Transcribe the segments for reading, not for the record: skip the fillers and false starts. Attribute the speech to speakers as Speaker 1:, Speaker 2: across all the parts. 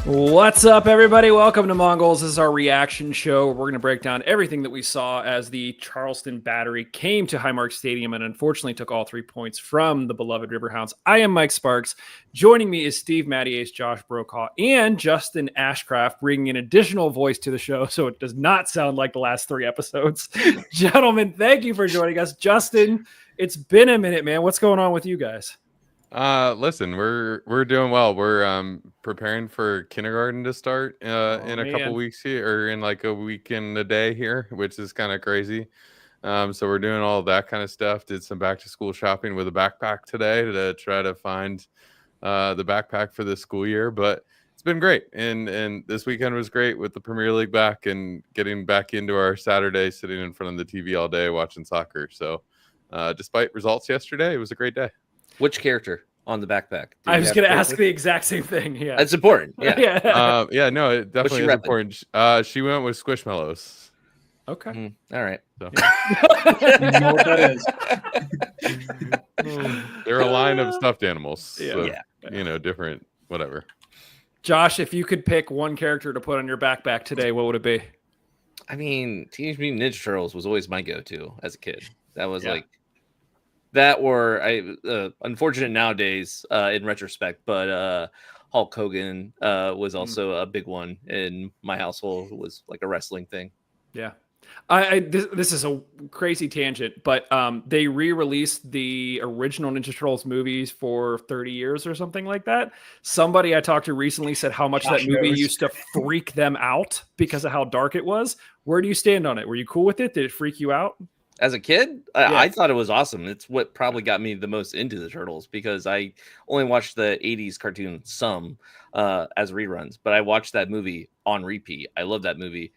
Speaker 1: What's up, everybody? Welcome to Mongols. This is our reaction show. We're going to break down everything that we saw as the Charleston Battery came to Highmark Stadium and unfortunately took all 3 points from the beloved Riverhounds. I am Mike Sparks. Joining me is Steve Mattiace, Josh Brokaw, and Justin Ashcraft, bringing an additional voice to the show so it does not sound like the last 3 episodes. Gentlemen, thank you for joining us. Justin, it's been a minute, man. What's going on with you guys?
Speaker 2: Listen, we're doing well. We're preparing for kindergarten to start in a couple weeks here, or in like a week and a day here, which is kind of crazy. So we're doing all that kind of stuff. Did some back to school shopping with a backpack today to try to find the backpack for this school year, but it's been great. And this weekend was great with the Premier League back and getting back into our Saturday sitting in front of the TV all day watching soccer. So despite results yesterday, it was a great day.
Speaker 3: Which character on the backpack?
Speaker 1: I was going to ask the exact same thing. Yeah,
Speaker 3: that's important. Yeah.
Speaker 2: No, it definitely is important. She went with Squishmallows.
Speaker 1: Okay.
Speaker 3: All right.
Speaker 2: So.
Speaker 4: You know what that is.
Speaker 2: They're a line of stuffed animals.
Speaker 1: Yeah.
Speaker 2: So, you know, different, whatever.
Speaker 1: Josh, if you could pick one character to put on your backpack today, what would it be?
Speaker 3: I mean, Teenage Mutant Ninja Turtles was always my go-to as a kid. That was like that, or unfortunate nowadays in retrospect, but Hulk Hogan was also a big one in my household. It was like a wrestling thing.
Speaker 1: Yeah. This is a crazy tangent, but they re-released the original Ninja Turtles movies for 30 years or something like that. Somebody I talked to recently said how much that movie used to freak them out because of how dark it was. Where do you stand on it? Were you cool with it? Did it freak you out?
Speaker 3: As a kid, I thought it was awesome. It's what probably got me the most into the Turtles because I only watched the 80s cartoon some as reruns, but I watched that movie on repeat. I love that movie.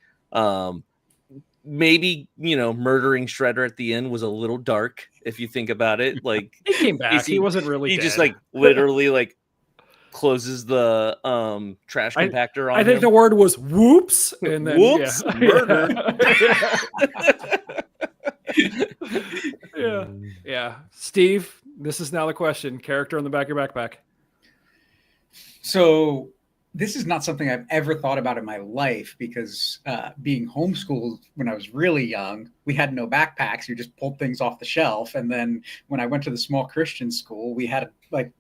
Speaker 3: Maybe, you know, murdering Shredder at the end was a little dark if you think about it. Like
Speaker 1: he came back. He wasn't really
Speaker 3: He
Speaker 1: dead.
Speaker 3: just like literally like closes the trash compactor on
Speaker 1: I think
Speaker 3: him.
Speaker 1: the word was whoops. And then
Speaker 3: whoops, murder.
Speaker 1: Yeah. Steve, this is now the question. Character on the back of your backpack.
Speaker 4: So this is not something I've ever thought about in my life because being homeschooled when I was really young, we had no backpacks. You just pulled things off the shelf. And then when I went to the small Christian school, we had like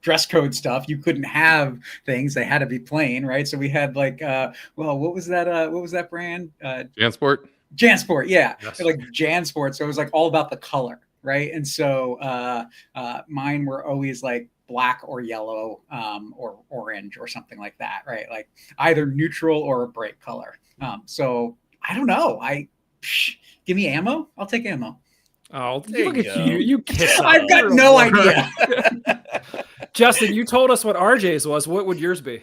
Speaker 4: dress code stuff. You couldn't have things. They had to be plain, right? So we had like, what was that brand?
Speaker 2: JanSport.
Speaker 4: JanSport, yeah.
Speaker 1: Yes.
Speaker 4: Like JanSport. So it was like all about the color, right? And so mine were always like black or yellow or orange or something like that, right? Like either neutral or a bright color. So I don't know. Give me ammo. I'll take ammo.
Speaker 1: Oh, look at you. You kiss.
Speaker 4: I've got no idea.
Speaker 1: Justin, you told us what RJ's was. What would yours be?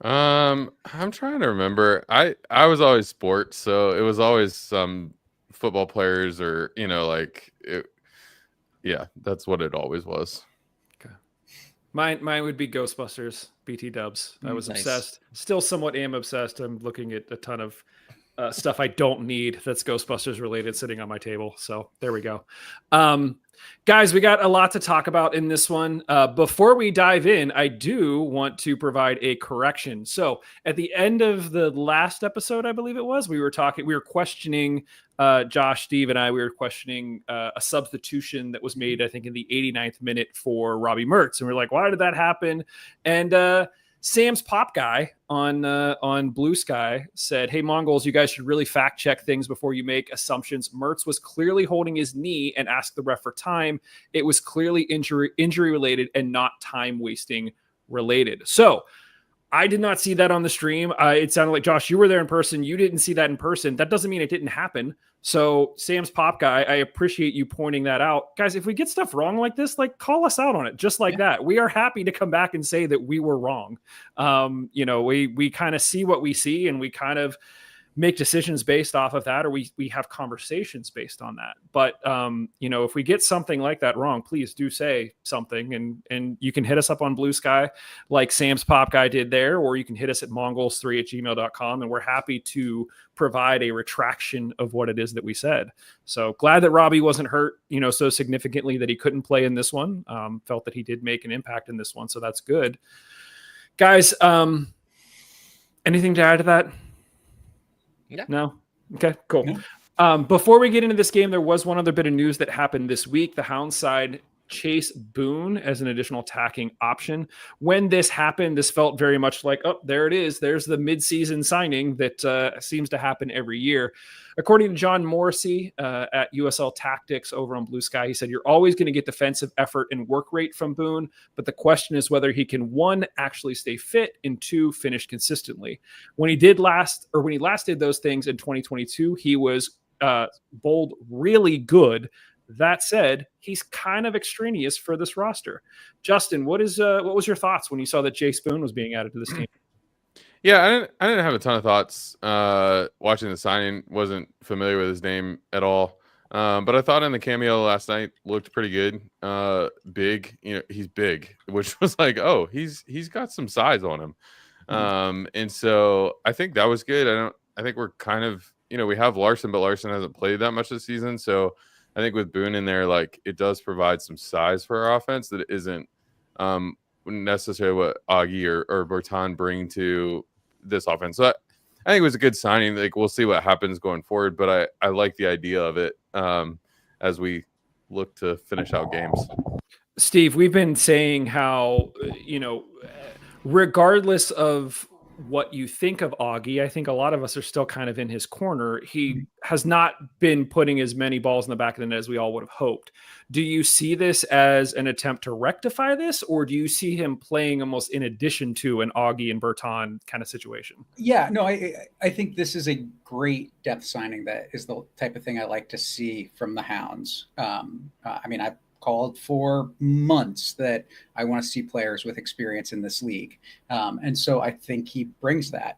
Speaker 2: I'm trying to remember. I was always sports, so it was always some football players or, you know, like it. Yeah, that's what it always was.
Speaker 1: Okay. Mine would be Ghostbusters, BT Dubs. I was obsessed. Still somewhat am obsessed. I'm looking at a ton of stuff I don't need that's Ghostbusters related sitting on my table. So there we go. Guys, we got a lot to talk about in this one. Before we dive in, I do want to provide a correction. So at the end of the last episode, I believe it was, we were questioning Josh, Steve, and we were questioning a substitution that was made, I think, in the 89th minute for Robbie Mertz. And we're like, why did that happen? And Sam's Pop Guy on Blue Sky said, "Hey, Mongols, you guys should really fact check things before you make assumptions. Mertz was clearly holding his knee and asked the ref for time. It was clearly injury related and not time wasting related." So I did not see that on the stream. It sounded like, Josh, you were there in person. You didn't see that in person. That doesn't mean it didn't happen. So Sam's Pop Guy, I appreciate you pointing that out. Guys, if we get stuff wrong like this, like call us out on it just like that. We are happy to come back and say that we were wrong. You know, we kind of see what we see and we kind of make decisions based off of that, or we have conversations based on that. But, you know, if we get something like that wrong, please do say something, and you can hit us up on Blue Sky like Sam's Pop Guy did there, or you can hit us at mongols3@gmail.com, and we're happy to provide a retraction of what it is that we said. So glad that Robbie wasn't hurt, you know, so significantly that he couldn't play in this one. Felt that he did make an impact in this one, so that's good. Guys, Anything to add to that?
Speaker 3: Yeah.
Speaker 1: No? Okay, cool.
Speaker 4: No.
Speaker 1: Before we get into this game, there was one other bit of news that happened this week. The Hounds side Chase Boone as an additional attacking option. When this happened, this felt very much like, oh, there it is. There's the midseason signing that seems to happen every year. According to John Morrissey at USL Tactics over on Blue Sky, he said, you're always going to get defensive effort and work rate from Boone, but the question is whether he can, one, actually stay fit, and two, finish consistently. When he last did those things in 2022, he was bold, really good. That said, he's kind of extraneous for this roster. Justin, what was your thoughts when you saw that Jay Spoon was being added to this team?
Speaker 2: Yeah, I didn't have a ton of thoughts watching the signing. Wasn't familiar with his name at all. But I thought in the cameo last night looked pretty good. Big, he's big, which was like, oh, he's got some size on him. And so I think that was good. I think we're kind of, we have Larson, but Larson hasn't played that much this season. So I think with Boone in there, like, it does provide some size for our offense that isn't necessarily what Augie or Bertan bring to this offense. So I think it was a good signing. Like, we'll see what happens going forward, but I like the idea of it as we look to finish out games.
Speaker 1: Steve, we've been saying how, regardless of what you think of Augie, I think a lot of us are still kind of in his corner. He has not been putting as many balls in the back of the net as we all would have hoped. Do you see this as an attempt to rectify this, or do you see him playing almost in addition to an Augie and Bertan kind of situation?
Speaker 4: Yeah, no, I think this is a great depth signing. That is the type of thing I like to see from the Hounds. I've called for months that I want to see players with experience in this league. And so I think he brings that.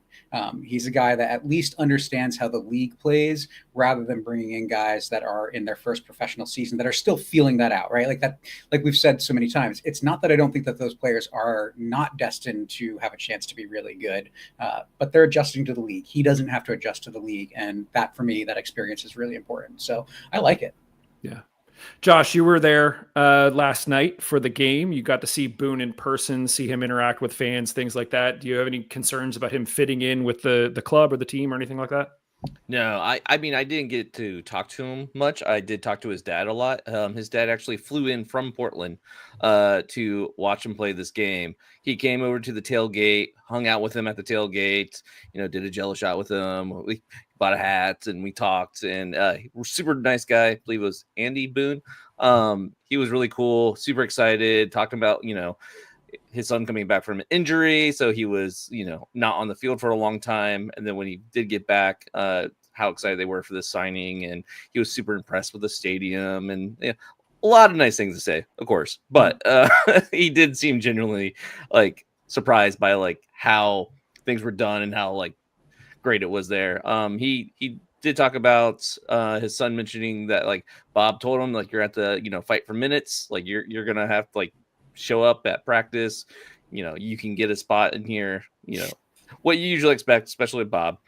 Speaker 4: He's a guy that at least understands how the league plays, rather than bringing in guys that are in their first professional season that are still feeling that out, right? Like we've said so many times, it's not that I don't think that those players are not destined to have a chance to be really good, but they're adjusting to the league. He doesn't have to adjust to the league. And that, for me, that experience is really important. So I like it.
Speaker 1: Yeah. Josh, you were there last night for the game. You got to see Boone in person, see him interact with fans, things like that. Do you have any concerns about him fitting in with the club or the team or anything like that?
Speaker 3: No, I mean, I didn't get to talk to him much. I did talk to his dad a lot. His dad actually flew in from Portland to watch him play this game. He came over to the tailgate, hung out with him at the tailgate, did a jello shot with him. We bought a hat and we talked, and super nice guy. I believe it was Andy Boone. He was really cool, super excited, talking about, his son coming back from an injury. So he was, not on the field for a long time. And then when he did get back, how excited they were for this signing. And he was super impressed with the stadium, and a lot of nice things to say, of course. But he did seem genuinely surprised by how things were done and how great it was there. He did talk about his son mentioning that Bob told him you're at the fight for minutes, you're gonna have to show up at practice, you can get a spot in here, what you usually expect, especially with Bob.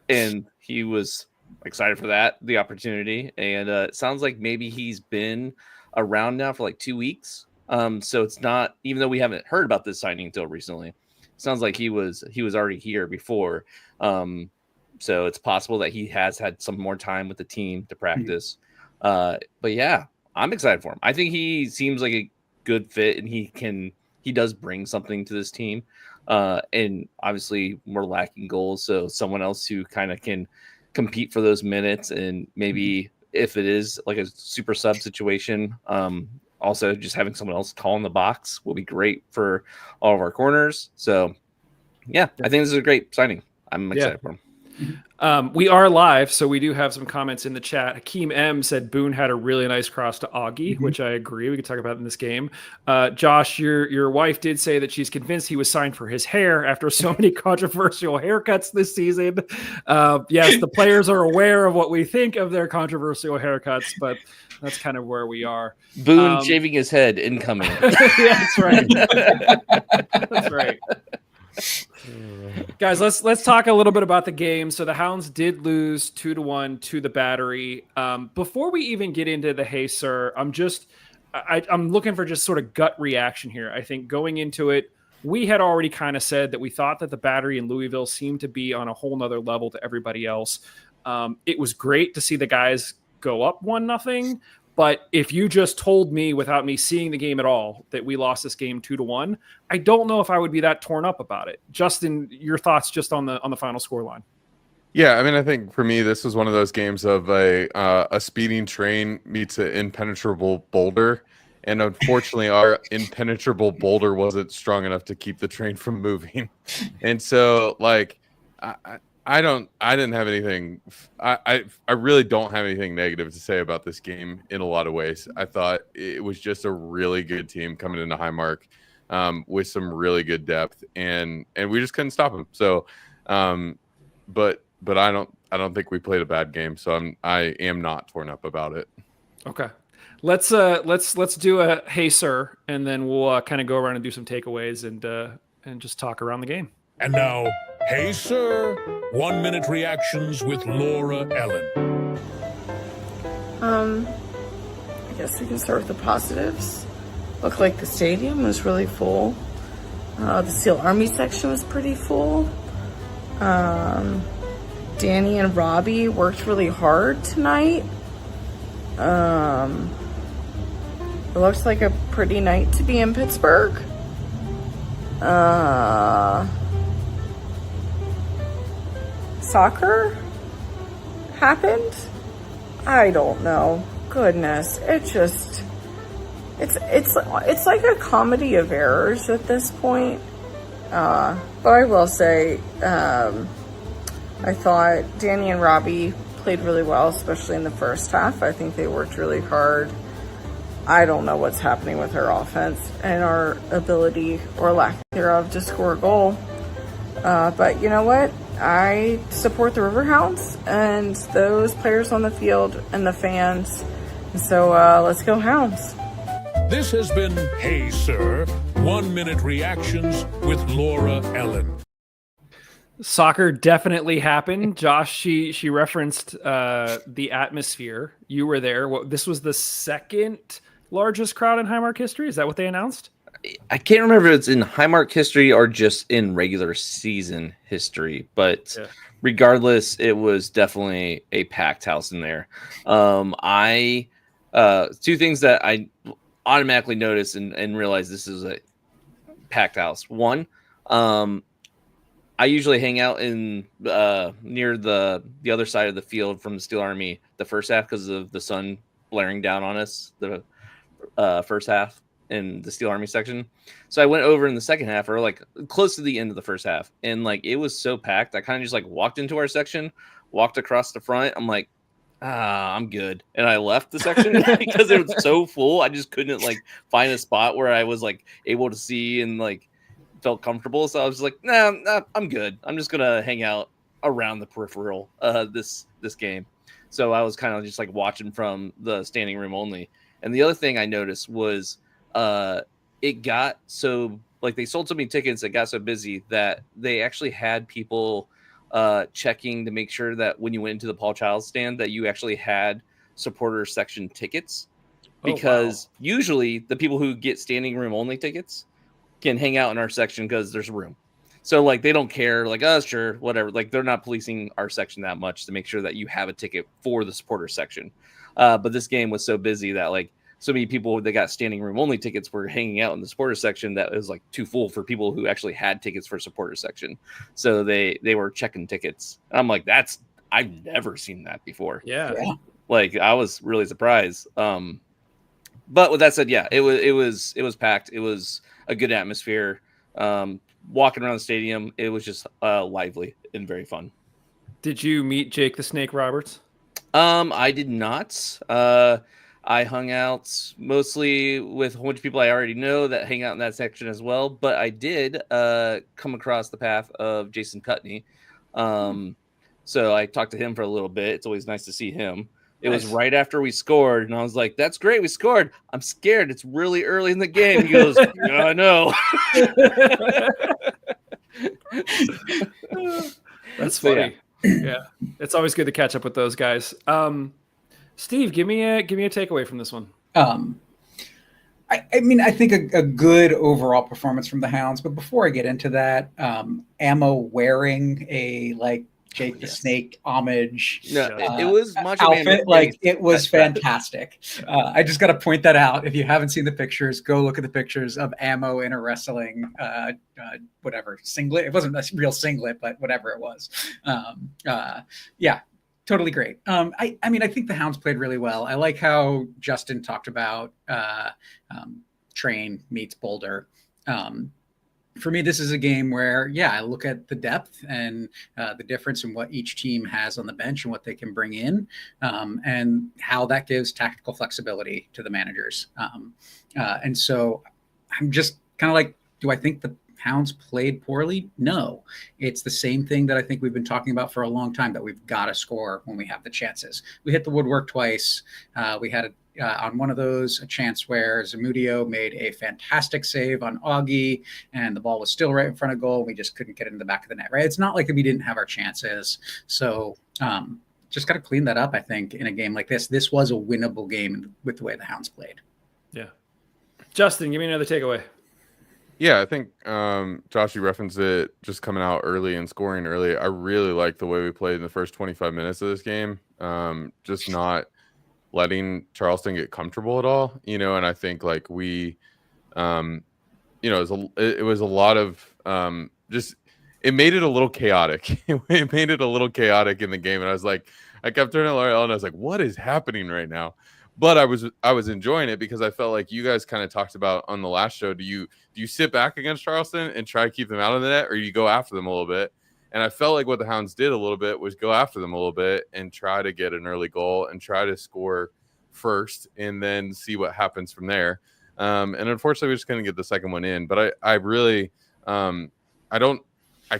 Speaker 3: And he was excited for the opportunity, and it sounds like maybe he's been around now for 2 weeks. So it's not, even though we haven't heard about this signing until recently, it sounds like he was already here before. So it's possible that he has had some more time with the team to practice. But yeah, I'm excited for him. I think he seems like a good fit, and he does bring something to this team. And obviously we're lacking goals, so someone else who kind of can compete for those minutes, and maybe if it is a super sub situation, also just having someone else call in the box will be great for all of our corners. So yeah, I think this is a great signing. I'm excited for him.
Speaker 1: We are live, so we do have some comments in the chat. Hakeem M said Boone had a really nice cross to Augie, which I agree. We could talk about in this game. Josh, your wife did say that she's convinced he was signed for his hair after so many controversial haircuts this season. Yes, the players are aware of what we think of their controversial haircuts, but that's kind of where we are.
Speaker 3: Boone shaving his head incoming.
Speaker 1: Yeah, that's right. That's right. Guys, let's talk a little bit about the game. So the Hounds did lose 2-1 to the Battery. Before we even get into the hey sir, I'm looking for just sort of gut reaction here. I think going into it, we had already kind of said that we thought that the Battery in Louisville seemed to be on a whole nother level to everybody else. It was great to see the guys go up 1-0. But if you just told me without me seeing the game at all that we lost this game 2-1, I don't know if I would be that torn up about it. Justin, your thoughts just on the final scoreline?
Speaker 2: Yeah, I mean, I think for me, this was one of those games of a speeding train meets an impenetrable boulder, and unfortunately, our impenetrable boulder wasn't strong enough to keep the train from moving, and so like I didn't have anything. I really don't have anything negative to say about this game in a lot of ways. I thought it was just a really good team coming into Highmark with some really good depth, and we just couldn't stop them. So, but I don't think we played a bad game. So I am not torn up about it.
Speaker 1: Okay. Let's do a hey sir, and then we'll kind of go around and do some takeaways and just talk around the game.
Speaker 5: And now, hey sir, 1 minute reactions with Laura Ellen.
Speaker 6: I guess we can start with the positives. Looked like the stadium was really full. The Steel Army section was pretty full. Danny and Robbie worked really hard tonight. It looks like a pretty night to be in Pittsburgh. Soccer happened? I don't know. Goodness, it's like a comedy of errors at this point. But I will say, I thought Danny and Robbie played really well, especially in the first half. I think they worked really hard. I don't know what's happening with our offense and our ability or lack thereof to score a goal. But you know what? I support the Riverhounds and those players on the field and the fans. So let's go Hounds.
Speaker 5: This has been Hey Sir, 1 minute reactions with Laura Ellen.
Speaker 1: Soccer definitely happened. Josh, she referenced the atmosphere. You were there. This was the second largest crowd in Highmark history. Is that what they announced?
Speaker 3: I can't remember if it's in Highmark history or just in regular season history, but regardless, it was definitely a packed house in there. Two things that I automatically noticed and realized this is a packed house. One, I usually hang out in near the other side of the field from the Steel Army the first half because of the sun blaring down on us the first half in the Steel Army section. So I went over in the second half, or like close to the end of the first half, and like it was so packed. I kind of just like walked into our section, walked across the front. I'm like, I'm good, and I left the section because it was so full. I just couldn't like find a spot where I was like able to see and like felt comfortable. So I was like, nah, I'm good. I'm just gonna hang out around the peripheral this game. So I was kind of just like watching from the standing room only. And the other thing I noticed was it got so like they sold so many tickets, it got so busy that they actually had people checking to make sure that when you went into the Paul Childs stand that you actually had supporter section tickets, because usually the people who get standing room only tickets can hang out in our section because there's room. So like they don't care, like, oh sure, whatever. Like they're not policing our section that much to make sure that you have a ticket for the supporter section. But this game was so busy that like so many people that got standing room only tickets were hanging out in the supporter section that it was like too full for people who actually had tickets for supporter section. So they were checking tickets. And I'm like, I've never seen that before.
Speaker 1: Yeah.
Speaker 3: Like I was really surprised. But with that said, yeah, it was packed. It was a good atmosphere. Walking around the stadium, it was just lively and very fun.
Speaker 1: Did you meet Jake the Snake Roberts?
Speaker 3: I did not. I hung out mostly with a whole bunch of people I already know that hang out in that section as well. But I did come across the path of Jason Cutney. So I talked to him for a little bit. It's always nice to see him. It was right after we scored, and I was like, that's great, we scored. I'm scared. It's really early in the game. He goes, yeah, I know.
Speaker 1: That's funny. Yeah. It's always good to catch up with those guys. Steve, give me a takeaway from this one.
Speaker 4: I I mean, I think a good overall performance from the Hounds. But before I get into that, Ammo wearing a Jake the Snake homage
Speaker 3: it was much
Speaker 4: outfit. It was fantastic. I just got to point that out. If you haven't seen the pictures, go look at the pictures of Ammo in a wrestling whatever singlet. It wasn't a real singlet, but whatever it was. Yeah. Totally great. I mean, I think the Hounds played really well. I like how Justin talked about Train meets Boulder. For me, this is a game where, I look at the depth and the difference in what each team has on the bench and what they can bring in, and how that gives tactical flexibility to the managers. And so I'm just kind of like, do I think the Hounds played poorly? No. It's the same thing that I think we've been talking about for a long time, that we've got to score when we have the chances. We hit the woodwork twice. We had on one of those a chance where Zamudio made a fantastic save on Augie, and the ball was still right in front of goal. We just couldn't get it in the back of the net, right? It's not like we didn't have our chances. So just got to clean that up, I think, in a game like this. This was a winnable game with the way the Hounds played.
Speaker 1: Yeah. Justin, give me another takeaway.
Speaker 2: Yeah, I think Josh, you referenced it just coming out early and scoring early. I really like the way we played in the first 25 minutes of this game. Just not letting Charleston get comfortable at all, and I think we, it was a lot of just, it made it a little chaotic. It made it a little chaotic in the game. And I kept turning to L'Oreal and I was like, what is happening right now? But I was enjoying it because I felt like you guys kind of talked about on the last show. Do you sit back against Charleston and try to keep them out of the net, or you go after them a little bit? And I felt like what the Hounds did a little bit was go after them a little bit and try to get an early goal and try to score first and then see what happens from there. And unfortunately, we're just going to get the second one in. But I really, I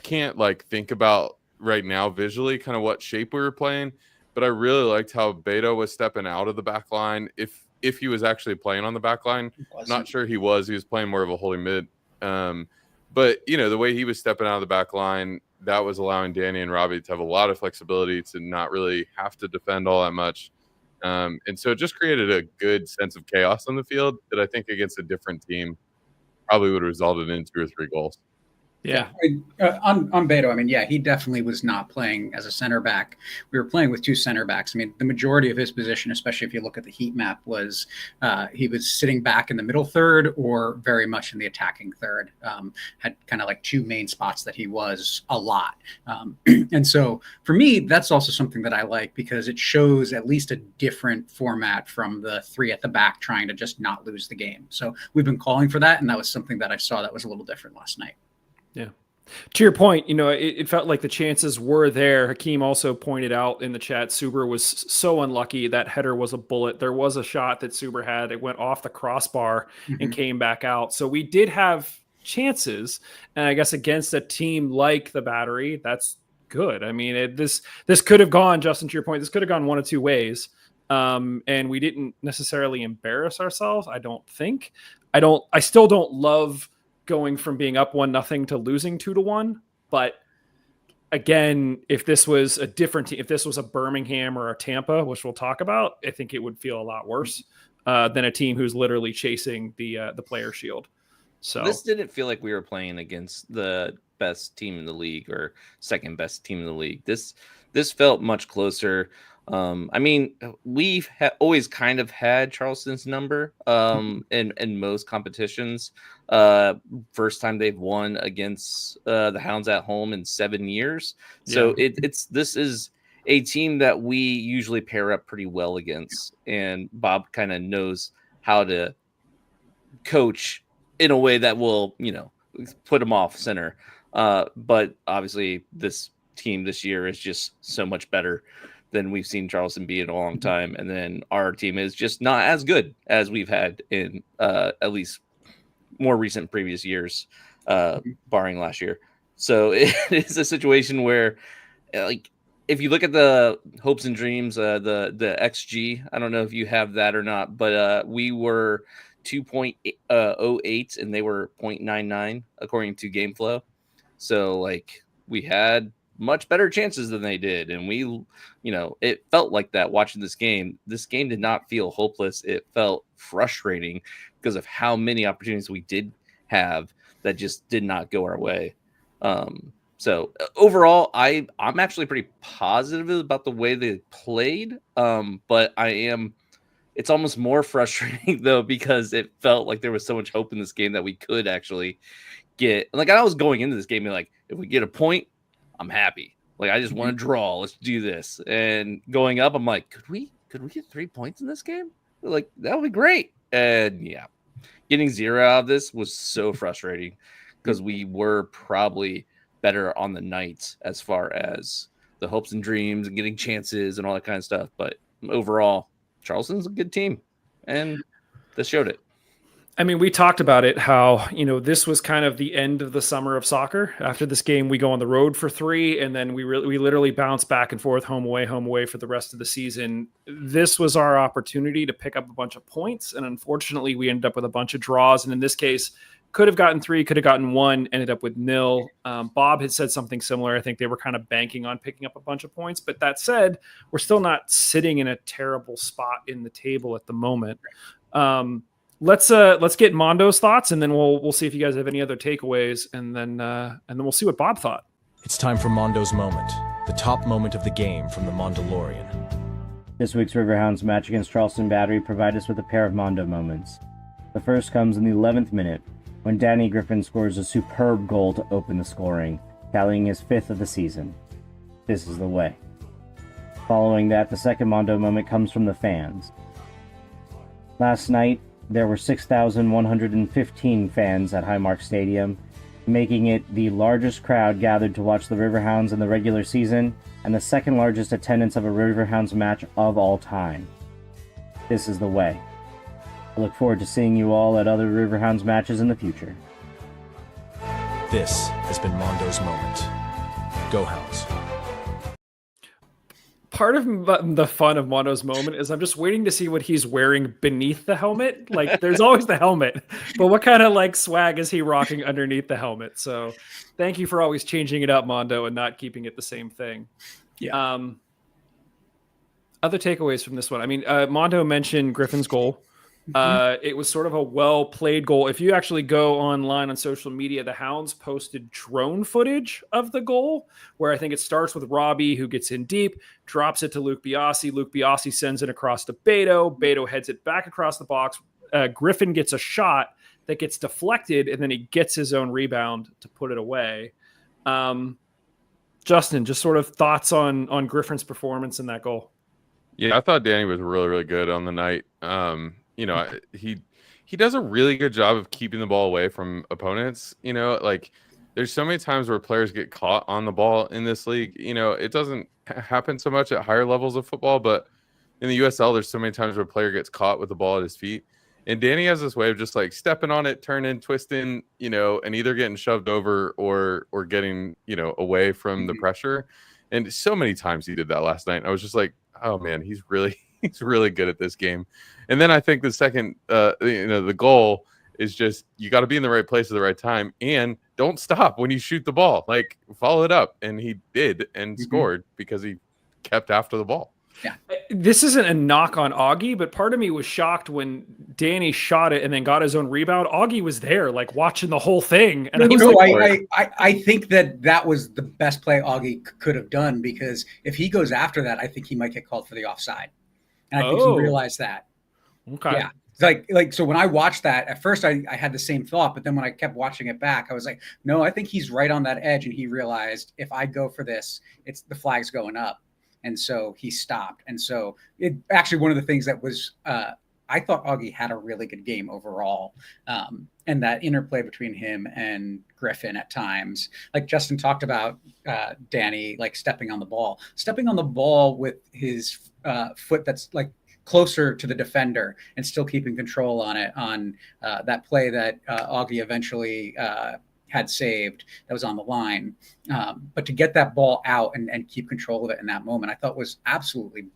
Speaker 2: can't think about right now visually kind of what shape we were playing. But I really liked how Beto was stepping out of the back line. If he was actually playing on the back line, not sure he was. He was playing more of a holding mid. But, the way he was stepping out of the back line, that was allowing Danny and Robbie to have a lot of flexibility to not really have to defend all that much. And so it just created a good sense of chaos on the field that I think against a different team probably would have resulted in 2 or 3 goals.
Speaker 4: Yeah. On Beto, I mean, he definitely was not playing as a center back. We were playing with 2 center backs. I mean, the majority of his position, especially if you look at the heat map, was he was sitting back in the middle third or very much in the attacking third. Had kind of 2 main spots that he was a lot. And so for me, that's also something that I like because it shows at least a different format from the 3 at the back trying to just not lose the game. So we've been calling for that, and that was something that I saw that was a little different last night.
Speaker 1: Yeah. To your point, it felt like the chances were there. Hakeem also pointed out in the chat, Suber was so unlucky. That header was a bullet. There was a shot that Suber had. It went off the crossbar and came back out. So we did have chances. And I guess against a team like the Battery, that's good. I mean, this could have gone, Justin, to your point, this could have gone one of 2 ways. And we didn't necessarily embarrass ourselves, I don't think. I still don't love going from being up 1-0 to losing 2-1. But again, if this was a different team, if this was a Birmingham or a Tampa, which we'll talk about, I think it would feel a lot worse than a team who's literally chasing the player shield. So
Speaker 3: this didn't feel like we were playing against the best team in the league or second best team in the league. This felt much closer. I mean, we've always kind of had Charleston's number in most competitions. First time they've won against the Hounds at home in 7 years. So this is a team that we usually pair up pretty well against, and Bob kind of knows how to coach in a way that will, put them off center. But obviously this team this year is just so much better than we've seen Charleston be in a long time. And then our team is just not as good as we've had in at least more recent previous years, barring last year. So it is a situation where, if you look at the hopes and dreams, the XG, I don't know if you have that or not, but we were 2.08 and they were 0.99 according to GameFlow. So we had much better chances than they did. And it felt like that watching this game. This game did not feel hopeless. It felt frustrating because of how many opportunities we did have that just did not go our way. So overall, I'm actually pretty positive about the way they played. But it's almost more frustrating though, because it felt like there was so much hope in this game that we could actually get. Like, I was going into this game being like, if we get a point, I'm happy. Like, I just want to draw. Let's do this. And going up, I'm like, could we get 3 points in this game? Like, that would be great. And yeah, getting 0 out of this was so frustrating because we were probably better on the night as far as the hopes and dreams and getting chances and all that kind of stuff. But overall, Charleston's a good team, and they showed it.
Speaker 1: I mean, we talked about it, how, this was kind of the end of the summer of soccer. After this game, we go on the road for 3, and then we literally bounce back and forth, home away for the rest of the season. This was our opportunity to pick up a bunch of points, and unfortunately, we ended up with a bunch of draws. And in this case, could have gotten 3, could have gotten 1, ended up with 0. Bob had said something similar. I think they were kind of banking on picking up a bunch of points. But that said, we're still not sitting in a terrible spot in the table at the moment. Let's get Mondo's thoughts, and then we'll see if you guys have any other takeaways, and then we'll see what Bob thought.
Speaker 7: It's time for Mondo's moment, the top moment of the game from the Mondalorian.
Speaker 8: This week's Riverhounds match against Charleston Battery provided us with a pair of Mondo moments. The first comes in the 11th minute, when Danny Griffin scores a superb goal to open the scoring, tallying his 5th of the season. This is the way. Following that, the second Mondo moment comes from the fans. Last night, there were 6,115 fans at Highmark Stadium, making it the largest crowd gathered to watch the Riverhounds in the regular season and the second largest attendance of a Riverhounds match of all time. This is the way. I look forward to seeing you all at other Riverhounds matches in the future.
Speaker 7: This has been Mondo's moment. Go Hounds.
Speaker 1: Part of the fun of Mondo's moment is I'm just waiting to see what he's wearing beneath the helmet. Like, there's always the helmet, but what kind of swag is he rocking underneath the helmet? So thank you for always changing it up, Mondo, and not keeping it the same thing.
Speaker 4: Yeah.
Speaker 1: Other takeaways from this one. I mean, Mondo mentioned Griffin's goal. It was sort of a well-played goal. If you actually go online on social media, the Hounds posted drone footage of the goal, where I think it starts with Robbie, who gets in deep, drops it to Luke Biasi. Luke Biasi sends it across to Beto. Beto heads it back across the box. Griffin gets a shot that gets deflected, and then he gets his own rebound to put it away. Justin, just sort of thoughts on Griffin's performance in that goal.
Speaker 2: Yeah, I thought Danny was really, really good on the night. He does a really good job of keeping the ball away from opponents. There's so many times where players get caught on the ball in this league. It doesn't happen so much at higher levels of football, but in the USL, there's so many times where a player gets caught with the ball at his feet. And Danny has this way of just stepping on it, turning, twisting, and either getting shoved over or getting, away from the pressure. And so many times he did that last night. I was just like, oh man, he's really good at this game. And then I think the second, the goal is just, you got to be in the right place at the right time and don't stop when you shoot the ball. Follow it up. And he did and scored because he kept after the ball.
Speaker 4: Yeah.
Speaker 1: This isn't a knock on Augie, but part of me was shocked when Danny shot it and then got his own rebound. Augie was there, watching the whole thing. And
Speaker 4: I think that was the best play Augie could have done, because if he goes after that, I think he might get called for the offside. And I think he realized that.
Speaker 1: Okay.
Speaker 4: Yeah. So when I watched that, at first I had the same thought, but then when I kept watching it back, I was like, no, I think he's right on that edge. And he realized, if I go for this, the flag's going up. And so he stopped. And so it actually, one of the things that was, I thought Augie had a really good game overall. And that interplay between him and Griffin at times, like Justin talked about, Danny, stepping on the ball with his foot that's closer to the defender and still keeping control on it, on that play that Augie eventually had saved that was on the line. But to get that ball out and keep control of it in that moment, I thought was absolutely,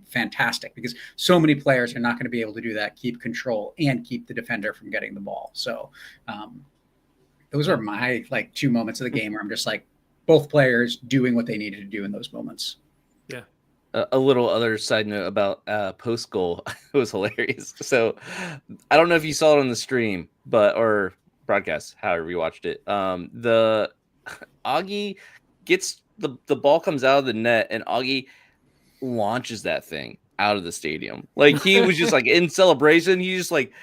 Speaker 4: fantastic, because so many players are not going to be able to do that, keep control and keep the defender from getting the ball. So those are my 2 moments of the game where I'm just like, both players doing what they needed to do in those moments.
Speaker 1: Yeah.
Speaker 3: A little other side note about post goal. It was hilarious. So I don't know if you saw it on the stream, or broadcast, however you watched it. The Augie gets the ball comes out of the net, and Augie launches that thing out of the stadium. Like, he was just like in celebration. He just like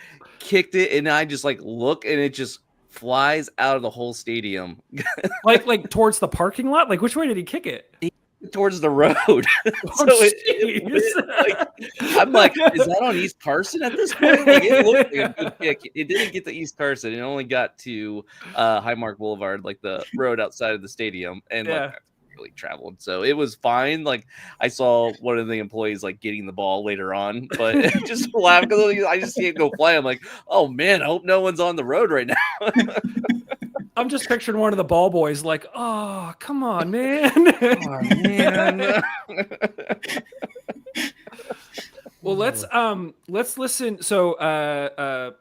Speaker 3: kicked it, and I just like look, and it just flies out of the whole stadium.
Speaker 1: like towards the parking lot. Like, which way did he kick it?
Speaker 3: Towards the road. I'm like, is that on East Carson at this point? Like, it looked like a good kick. It didn't get to East Carson. It only got to Highmark Boulevard, like the road outside of the stadium, and like really traveled. So it was fine. Like, I saw one of the employees like getting the ball later on, but it just laughed because I just see it go fly. I'm like, oh man, I hope no one's on the road right now.
Speaker 1: I'm just picturing one of the ball boys like, oh, come on, man.
Speaker 3: Oh, man.
Speaker 1: Well, let's listen. So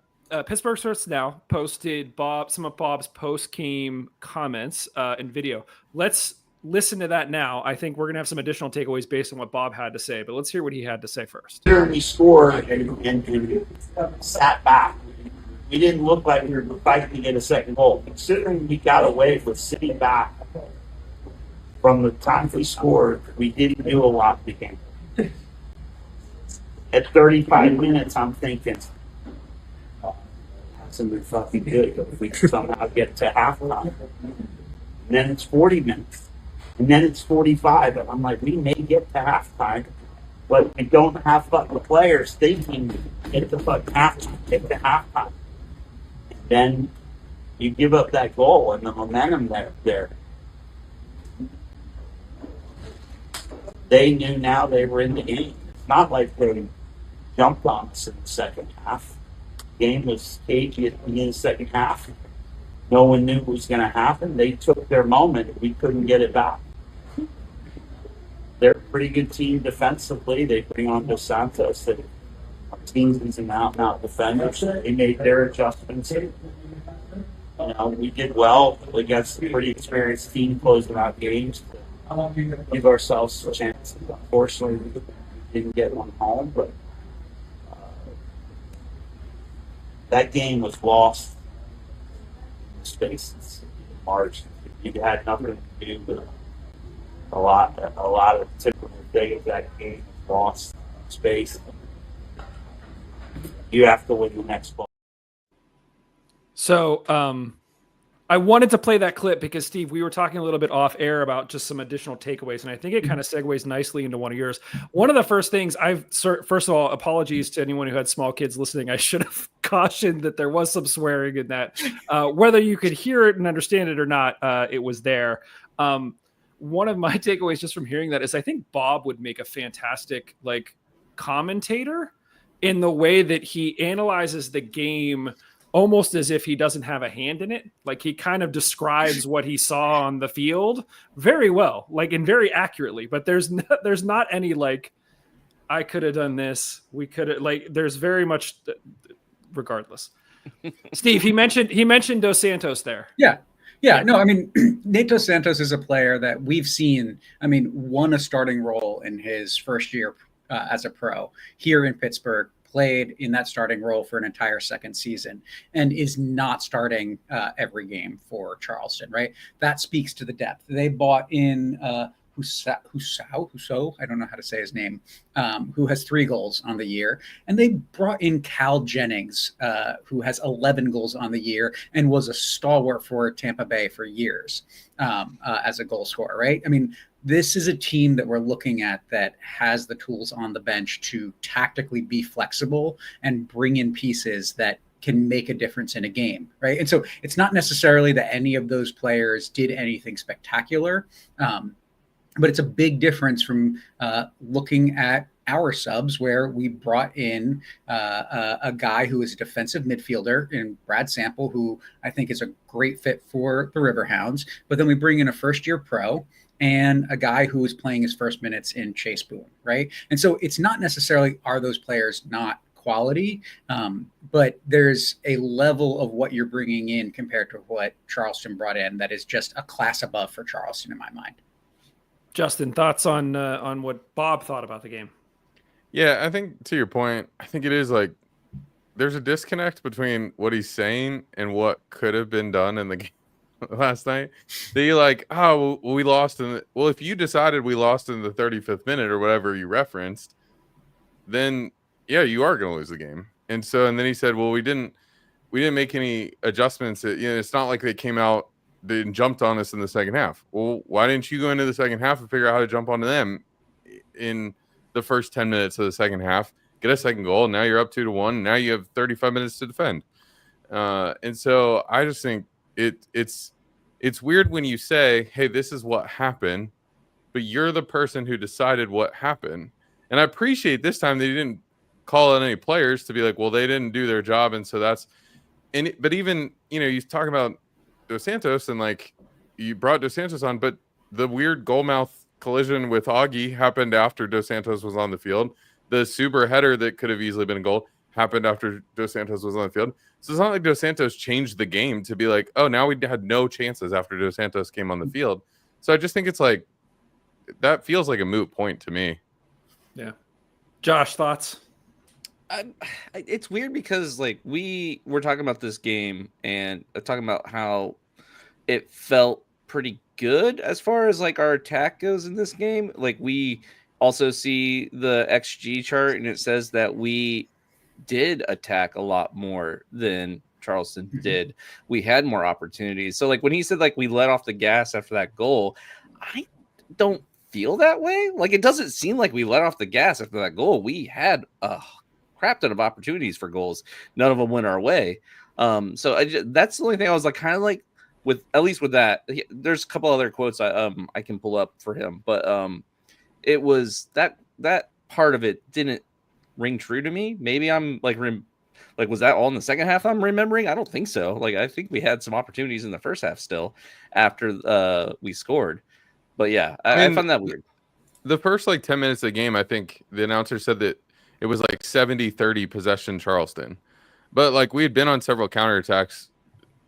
Speaker 1: Pittsburgh Sports Now posted some of Bob's post-game comments and video. Let's listen to that now. I think we're going to have some additional takeaways based on what Bob had to say, but let's hear what he had to say first.
Speaker 9: We scored and sat back. We didn't look like we were fighting to get a second goal. Considering we got away with sitting back from the time we scored, we didn't do a lot the game. At 35 minutes, I'm thinking, that's going to be fucking good if we somehow get to halftime. And then it's 40 minutes. And then it's 45. And I'm like, we may get to halftime, but we don't have fucking players thinking, get the fucking halftime, get to halftime. Then you give up that goal and the momentum there. They knew now they were in the game. It's not like they jumped on us in the second half. The game was cagey at the beginning of the second half. No one knew what was going to happen. They took their moment. We couldn't get it back. They're a pretty good team defensively. They bring on Dos Santos. Our team's an out-and-out defender. They made their adjustments. You know, we did well against a pretty experienced team closing out games to give ourselves a chance. Unfortunately, we didn't get one home, but that game was lost in spaces, in margin. You had nothing to do with a lot of typical things. That game was lost in space. You have to win the next ball.
Speaker 1: So I wanted to play that clip because, Steve, we were talking a little bit off air about just some additional takeaways, and I think it kind of segues nicely into one of yours. One of the first things first of all, apologies to anyone who had small kids listening. I should have cautioned that there was some swearing in that. Whether you could hear it and understand it or not, it was there. One of my takeaways just from hearing that is I think Bob would make a fantastic commentator in the way that he analyzes the game almost as if he doesn't have a hand in it. Like, he kind of describes what he saw on the field very well, and very accurately, but there's not any I could have done this. We could have there's very much regardless. Steve, he mentioned Dos Santos there.
Speaker 4: Yeah, no, I mean, Nate Dos Santos is a player that we've seen, won a starting role in his first year as a pro here in Pittsburgh, played in that starting role for an entire second season, and is not starting every game for Charleston, right? That speaks to the depth. They bought in Husso, I don't know how to say his name, who has 3 goals on the year. And they brought in Cal Jennings, who has 11 goals on the year and was a stalwart for Tampa Bay for years as a goal scorer, right? This is a team that we're looking at that has the tools on the bench to tactically be flexible and bring in pieces that can make a difference in a game, right? And so it's not necessarily that any of those players did anything spectacular, but it's a big difference from looking at our subs, where we brought in a guy who is a defensive midfielder in Brad Sample, who I think is a great fit for the Riverhounds. But then we bring in a first-year pro and a guy who is playing his first minutes in Chase Boone, right? And so it's not necessarily are those players not quality, but there's a level of what you're bringing in compared to what Charleston brought in that is just a class above for Charleston in my mind.
Speaker 1: Justin, thoughts on what Bob thought about the game?
Speaker 2: Yeah, I think to your point, I think it is like there's a disconnect between what he's saying and what could have been done in the game last night. That you're like, oh, well, we lost if you decided we lost in the 35th minute or whatever you referenced, then yeah, you are going to lose the game. And then he said, well, we didn't make any adjustments. It's not like they came out and jumped on us in the second half. Well, why didn't you go into the second half and figure out how to jump onto them in the first 10 minutes of the second half? Get a second goal. Now you're up 2-1. Now you have 35 minutes to defend. And so I just think it's weird when you say, hey, this is what happened, but you're the person who decided what happened. And I appreciate this time that you didn't call on any players to be like, well, they didn't do their job. And so but even, you talk about Dos Santos and like you brought Dos Santos on, but the weird goalmouth collision with Augie happened after Dos Santos was on the field. The Suber header that could have easily been a goal happened after Dos Santos was on the field. So it's not like Dos Santos changed the game to be like, oh, now we had no chances after Dos Santos came on the field. So I just think it's like, that feels like a moot point to me.
Speaker 1: Yeah. Josh, thoughts?
Speaker 3: It's weird because like we were talking about this game and talking about how it felt pretty good as far as like our attack goes in this game. Like we also see the XG chart and it says that we did attack a lot more than Charleston did. We had more opportunities. So like when he said like we let off the gas after that goal, I don't feel that way. Like it doesn't seem like we let off the gas after that goal. We had a crap ton of opportunities for goals. None of them went our way. So that's the only thing I was like kind of like with, at least with that. There's a couple other quotes I can pull up for him, but it was that part of it didn't ring true to me. Maybe I'm like was that all in the second half I'm remembering? I don't think so. Like I think we had some opportunities in the first half still after we scored. But yeah, I found that weird.
Speaker 2: The first like 10 minutes of the game, I think the announcer said that it was like 70-30 possession Charleston. But like we had been on several counterattacks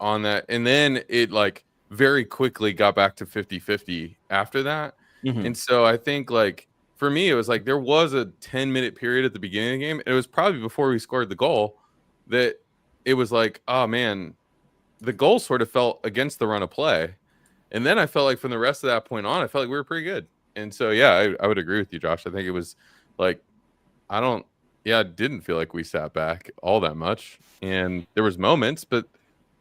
Speaker 2: on that. And then it like very quickly got back to 50-50 after that. Mm-hmm. And so I think like for me, it was like there was a 10-minute period at the beginning of the game. It was probably before we scored the goal that it was like, oh man, the goal sort of felt against the run of play. And then I felt like from the rest of that point on, I felt like we were pretty good. And so, yeah, I would agree with you, Josh. I think it was like, it didn't feel like we sat back all that much. And there was moments, but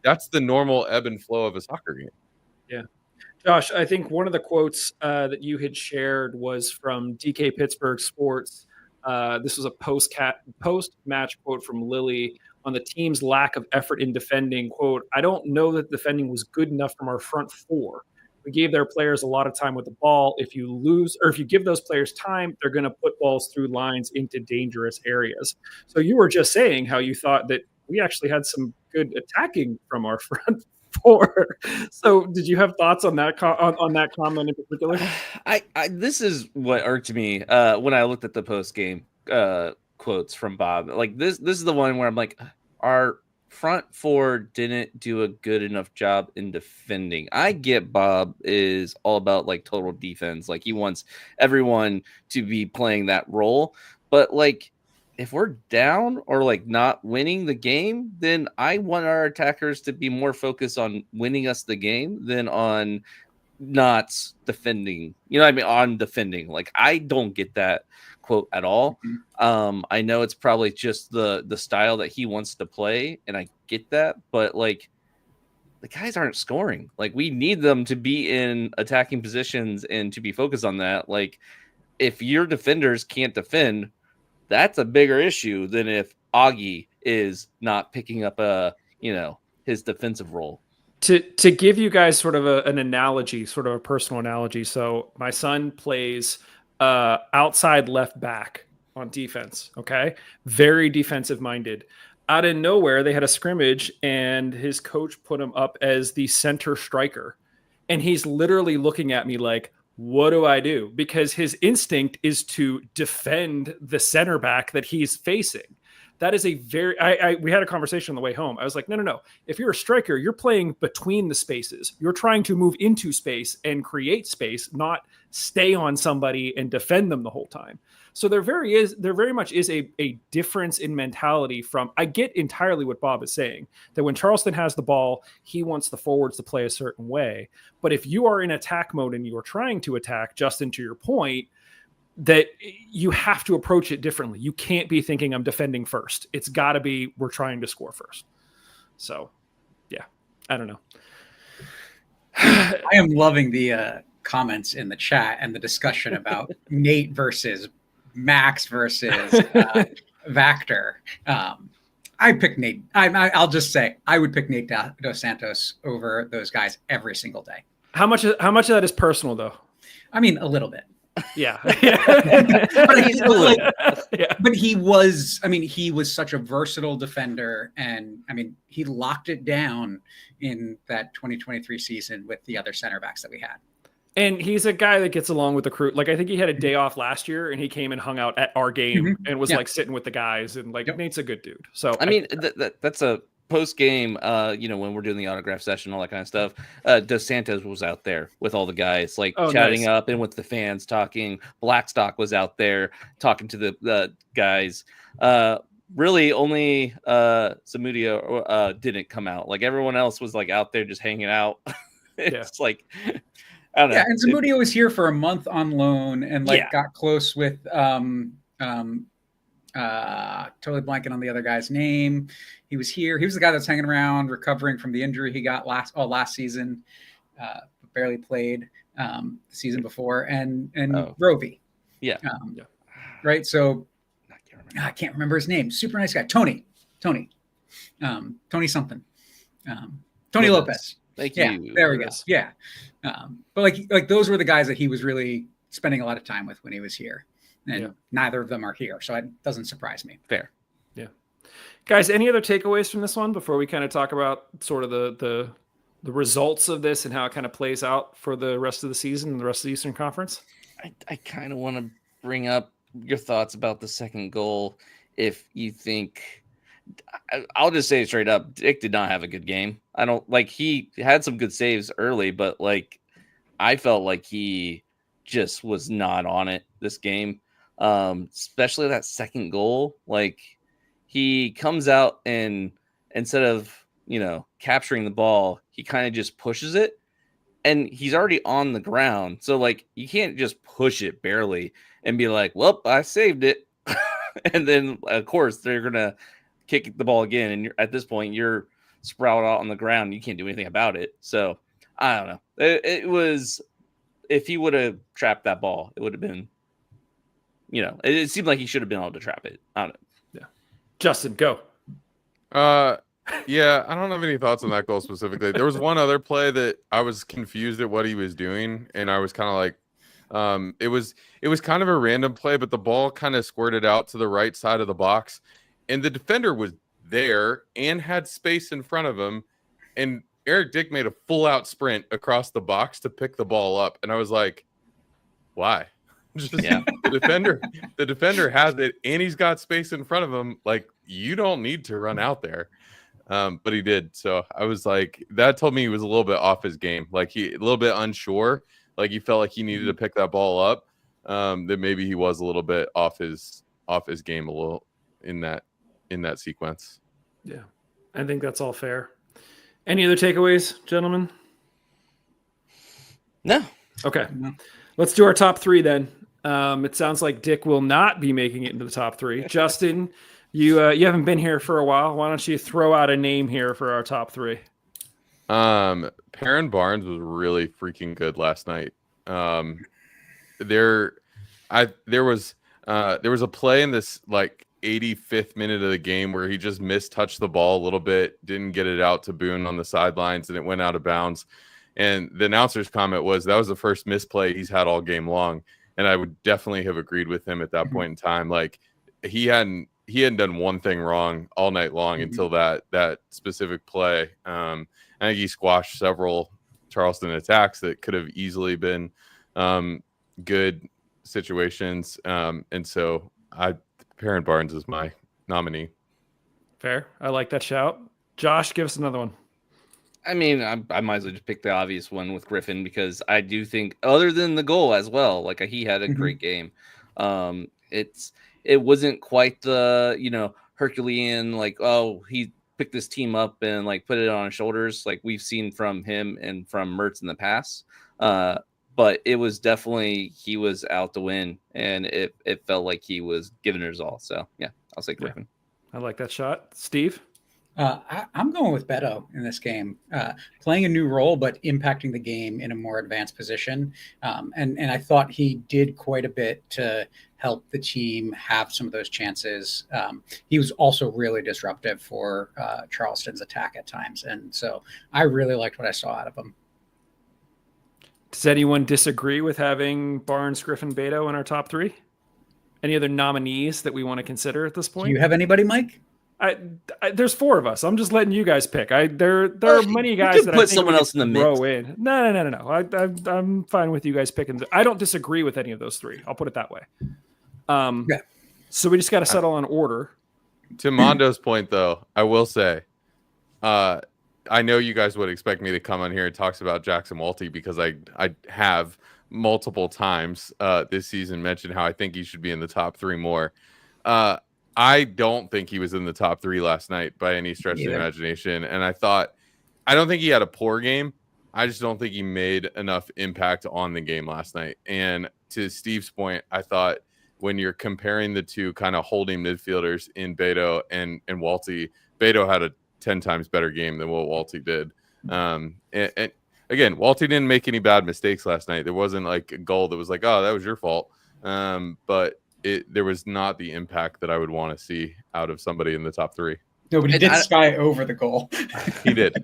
Speaker 2: that's the normal ebb and flow of a soccer game.
Speaker 1: Yeah. Josh, I think one of the quotes that you had shared was from DK Pittsburgh Sports. This was a post-match quote from Lily on the team's lack of effort in defending. Quote, I don't know that defending was good enough from our front four. We gave their players a lot of time with the ball. If you give those players time, they're going to put balls through lines into dangerous areas. So you were just saying how you thought that we actually had some good attacking from our front four. So did you have thoughts on that on that comment in particular?
Speaker 3: This is what irked me when I looked at the post game quotes from Bob. Like this is the one where I'm like, our front four didn't do a good enough job in defending. I get Bob is all about like total defense. Like he wants everyone to be playing that role. But like if we're down or like not winning the game, then I want our attackers to be more focused on winning us the game than on not defending. You know what I mean? On defending. Like I don't get that quote at all. Mm-hmm. I know it's probably just the style that he wants to play, and I get that, but like the guys aren't scoring. Like we need them to be in attacking positions and to be focused on that. Like if your defenders can't defend, that's a bigger issue than if Augie is not picking up his defensive role.
Speaker 1: To give you guys sort of an analogy, sort of a personal analogy. So my son plays outside left back on defense. Okay. Very defensive minded. Out of nowhere, they had a scrimmage and his coach put him up as the center striker. And he's literally looking at me like, what do I do? Because his instinct is to defend the center back that he's facing. That is a very, we had a conversation on the way home. I was like, no. If you're a striker, you're playing between the spaces. You're trying to move into space and create space, not stay on somebody and defend them the whole time. So there very much is a difference in mentality from, I get entirely what Bob is saying, that when Charleston has the ball, he wants the forwards to play a certain way. But if you are in attack mode and you are trying to attack, Justin, to your point, that you have to approach it differently. You can't be thinking I'm defending first. It's got to be we're trying to score first. So, yeah, I don't know.
Speaker 4: I am loving the comments in the chat and the discussion about Nate versus Max versus Vactor. I pick Nate. I'll just say I would pick Nate Dos Santos over those guys every single day.
Speaker 1: How much of that is personal, though?
Speaker 4: I mean, a little bit.
Speaker 1: Yeah.
Speaker 4: But he was, he was such a versatile defender, and he locked it down in that 2023 season with the other center backs that we had.
Speaker 1: And he's a guy that gets along with the crew. Like, I think he had a day off last year and he came and hung out at our game and was like sitting with the guys, and like Nate's a good dude. So
Speaker 3: that's a post game, when we're doing the autograph session, all that kind of stuff. Dos Santos was out there with all the guys, chatting up and with the fans talking. Blackstock was out there talking to the guys. Really only Zamudio didn't come out. Like, everyone else was like out there just hanging out. It's like, I don't know.
Speaker 4: Yeah, and Zamudio was here for a month on loan and got close with totally blanking on the other guy's name. He was here. He was the guy that's hanging around, recovering from the injury he got last season, barely played the season before, and Rovi.
Speaker 3: Yeah.
Speaker 4: Right. So I can't remember his name. Super nice guy. Tony something. Tony Lopez.
Speaker 3: Thank
Speaker 4: you.
Speaker 3: Yeah,
Speaker 4: there we go. Yeah. But like those were the guys that he was really spending a lot of time with when he was here. And neither of them are here. So it doesn't surprise me.
Speaker 3: Fair.
Speaker 1: Yeah. Guys, any other takeaways from this one before we kind of talk about sort of the results of this and how it kind of plays out for the rest of the season and the rest of the Eastern Conference?
Speaker 3: I kind of want to bring up your thoughts about the second goal. If you think, I'll just say it straight up, Dick did not have a good game. I don't he had some good saves early, but I felt like he just was not on it this game. Especially that second goal. He comes out and instead of, capturing the ball, he kind of just pushes it, and he's already on the ground. So you can't just push it barely and be like, well, I saved it. And then of course they're going to kick the ball again. And at this point you're sprawled out on the ground. And you can't do anything about it. So I don't know. It was, if he would have trapped that ball, it would have been, it seemed like he should have been able to trap it. I don't know.
Speaker 1: Yeah. Justin, go.
Speaker 2: Yeah, I don't have any thoughts on that goal specifically. There was one other play that I was confused at what he was doing, and I was kind of like, it was kind of a random play, but the ball kind of squirted out to the right side of the box, and the defender was there and had space in front of him, and Eric Dick made a full-out sprint across the box to pick the ball up, and I was like, why? The defender has it, and he's got space in front of him. You don't need to run out there. But he did. So I was like, that told me he was a little bit off his game. He a little bit unsure. He felt like he needed to pick that ball up. That maybe he was a little bit off his game a little in that sequence.
Speaker 1: Yeah, I think that's all fair. Any other takeaways, gentlemen?
Speaker 3: No.
Speaker 1: Okay. No. Let's do our top three then. It sounds like Dick will not be making it into the top three. Justin, you haven't been here for a while. Why don't you throw out a name here for our top three?
Speaker 2: Perrin Barnes was really freaking good last night. There was a play in this 85th minute of the game where he just mistouched the ball a little bit, didn't get it out to Boone on the sidelines, and it went out of bounds. And the announcer's comment was that was the first misplay he's had all game long. And I would definitely have agreed with him at that point in time. He hadn't done one thing wrong all night long until that specific play. I think he squashed several Charleston attacks that could have easily been good situations. And so Perrin Barnes is my nominee.
Speaker 1: Fair. I like that shout. Josh, give us another one.
Speaker 3: I mean, I might as well just pick the obvious one with Griffin because I do think, other than the goal as well, like he had a great game. It wasn't quite the Herculean he picked this team up and like put it on his shoulders like we've seen from him and from Mertz in the past. But it was definitely he was out to win, and it felt like he was giving it his all. So yeah, I'll say Griffin.
Speaker 1: I like that shot, Steve.
Speaker 4: I'm going with Beto in this game, playing a new role, but impacting the game in a more advanced position. And I thought he did quite a bit to help the team have some of those chances. He was also really disruptive for Charleston's attack at times. And so I really liked what I saw out of him.
Speaker 1: Does anyone disagree with having Barnes, Griffin, Beto in our top three? Any other nominees that we want to consider at this point?
Speaker 4: Do you have anybody, Mike?
Speaker 1: There's four of us. I'm just letting you guys pick. There are many guys that
Speaker 3: put
Speaker 1: I think
Speaker 3: someone else in the mix.
Speaker 1: In. No. I'm fine with you guys picking. I don't disagree with any of those three. I'll put it that way.
Speaker 4: Yeah.
Speaker 1: So we just got to settle on order.
Speaker 2: To Mondo's point, though, I will say, I know you guys would expect me to come on here and talk about Jackson Walty because I have multiple times this season mentioned how I think he should be in the top three more. I don't think he was in the top three last night by any stretch of the imagination. And I don't think he had a poor game. I just don't think he made enough impact on the game last night. And to Steve's point, I thought when you're comparing the two kind of holding midfielders in Beto and Walty, Beto had a 10 times better game than what Walty did. And again, Walty didn't make any bad mistakes last night. There wasn't like a goal that was like, oh, that was your fault. But there was not the impact that I would want to see out of somebody in the top three.
Speaker 4: No, but he did sky over the goal.
Speaker 2: He did.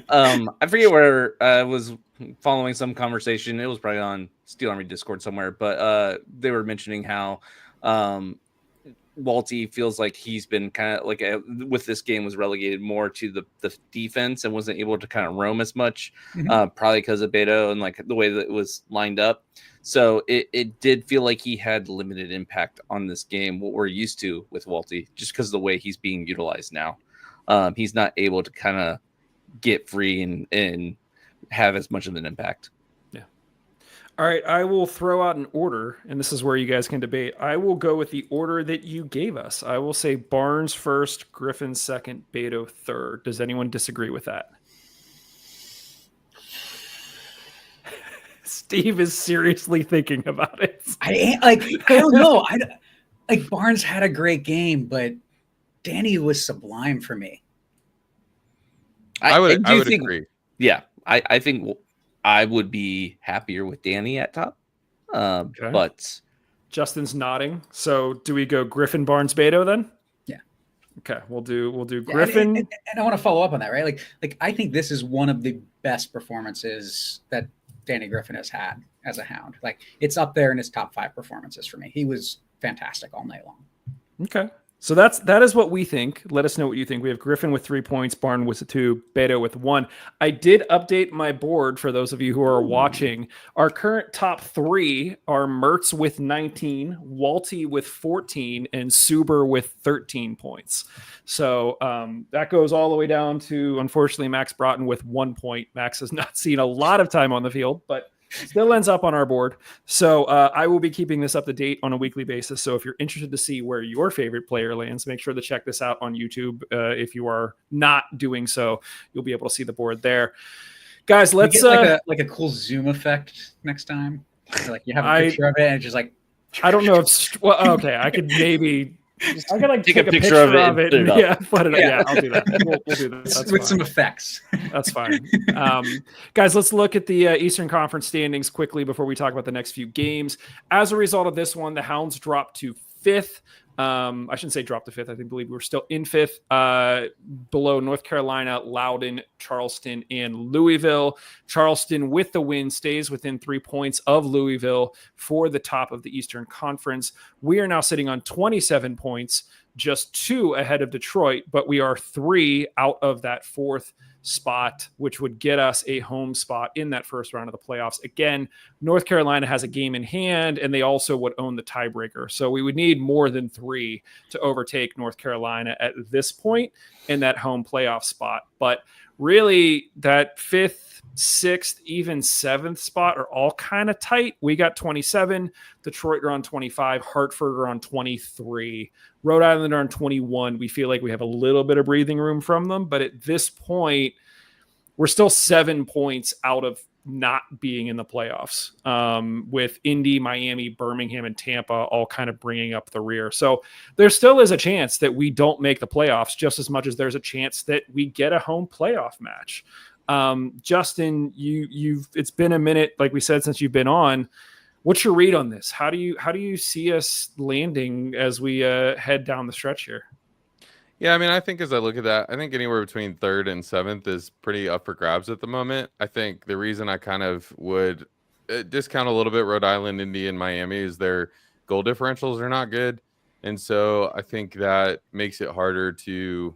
Speaker 3: I forget where I was following some conversation. It was probably on Steel Army Discord somewhere, but they were mentioning how Walty feels like he's been kind of like with this game was relegated more to the defense and wasn't able to kind of roam as much, probably because of Beto and like the way that it was lined up. So it did feel like he had limited impact on this game, what we're used to with Walty, just because of the way he's being utilized now. He's not able to kind of get free and have as much of an impact.
Speaker 1: Yeah. All right, I will throw out an order, and this is where you guys can debate. I will go with the order that you gave us. I will say Barnes first, Griffin second, Beto third. Does anyone disagree with that? Steve is seriously thinking about it.
Speaker 4: I don't know. Barnes had a great game, but Danny was sublime for me.
Speaker 2: I would agree.
Speaker 3: Yeah, I think I would be happier with Danny at top.
Speaker 1: Okay.
Speaker 3: But
Speaker 1: Justin's nodding. So do we go Griffin, Barnes, Beto then?
Speaker 4: Yeah.
Speaker 1: Okay, we'll do Griffin.
Speaker 4: And I want to follow up on that, right? Like I think this is one of the best performances that Danny Griffin has had as a Hound. Like it's up there in his top 5 performances for me. He was fantastic all night long.
Speaker 1: Okay. So that is what we think. Let us know what you think. We have Griffin with 3 points, Barnes with 2, Beto with 1. I did update my board for those of you who are watching. Our current top 3 are Mertz with 19, Walty with 14, and Suber with 13 points. So that goes all the way down to, unfortunately, Max Broughton with 1 point. Max has not seen a lot of time on the field, but still ends up on our board. So I will be keeping this up to date on a weekly basis. So if you're interested to see where your favorite player lands, make sure to check this out on YouTube. If you are not doing so, you'll be able to see the board there. Guys, let's
Speaker 4: get like a cool zoom effect next time. Like you have a picture of it and it's just like
Speaker 1: I don't know if okay, I could maybe I could like
Speaker 3: take a picture of it and
Speaker 1: put it up. Yeah, I'll do that. We'll do that. That's
Speaker 4: with
Speaker 1: fine.
Speaker 4: Some effects.
Speaker 1: That's fine. Guys, let's look at the Eastern Conference standings quickly before we talk about the next few games. As a result of this one, the Hounds dropped to 5th. I shouldn't say dropped to 5th. I believe we're still in 5th, below North Carolina, Loudoun, Charleston, and Louisville. Charleston, with the win, stays within 3 points of Louisville for the top of the Eastern Conference. We are now sitting on 27 points, just 2 ahead of Detroit, but we are 3 out of that 4th spot, which would get us a home spot in that first round of the playoffs. Again, North Carolina has a game in hand, and they also would own the tiebreaker. So we would need more than 3 to overtake North Carolina at this point in that home playoff spot. But really, that 5th, 6th, even 7th spot are all kind of tight. We got 27. Detroit are on 25. Hartford are on 23. Rhode Island are on 21. We feel like we have a little bit of breathing room from them. But at this point, we're still 7 points out of not being in the playoffs, with Indy, Miami, Birmingham, and Tampa all kind of bringing up the rear. So there still is a chance that we don't make the playoffs, just as much as there's a chance that we get a home playoff match. Justin, it's been a minute, like we said, since you've been on. What's your read on this? How do you see us landing as we head down the stretch here?
Speaker 2: Yeah, I mean, I think as I look at that, I think anywhere between 3rd and 7th is pretty up for grabs at the moment. I think the reason I kind of would discount a little bit Rhode Island, Indy, and Miami is their goal differentials are not good. And so I think that makes it harder to